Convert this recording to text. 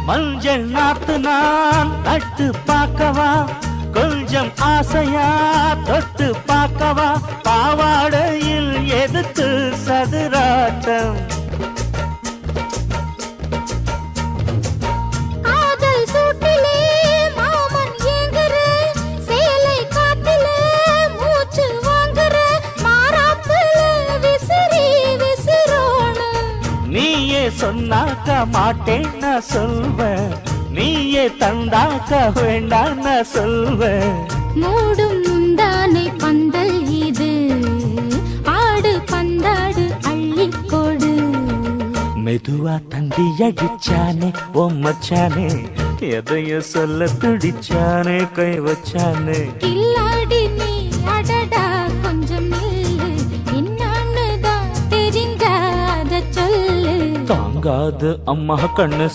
மஞ்சள் நாத்து நான் நட்டு பார்க்கவா, கொஞ்சம் ஆசையா தொட்டு பார்க்கவா, பாவாடையில் எதுக்கு சதுராட்டம். நீயே சொன்னாக்க மாட்டேன் நான் சொல்வேன், நீயே தந்தாக்க வேண்டாம் நான் சொல்வேன். மூடும் முந்தானை பந்தல் இது, ஆடு பந்தாடு அள்ளிக்கோடு. மெதுவா தந்தி அடிச்சானே ஓ மச்சானே, எதைய சொல்ல துடிச்சானே கை வச்சானே. கில்லாடி நீ அடடா கொஞ்சம் நில்லு, என்னான்னு தான் தெரிஞ்சாத சொல்லு. தாங்காது அம்மா கண்ணு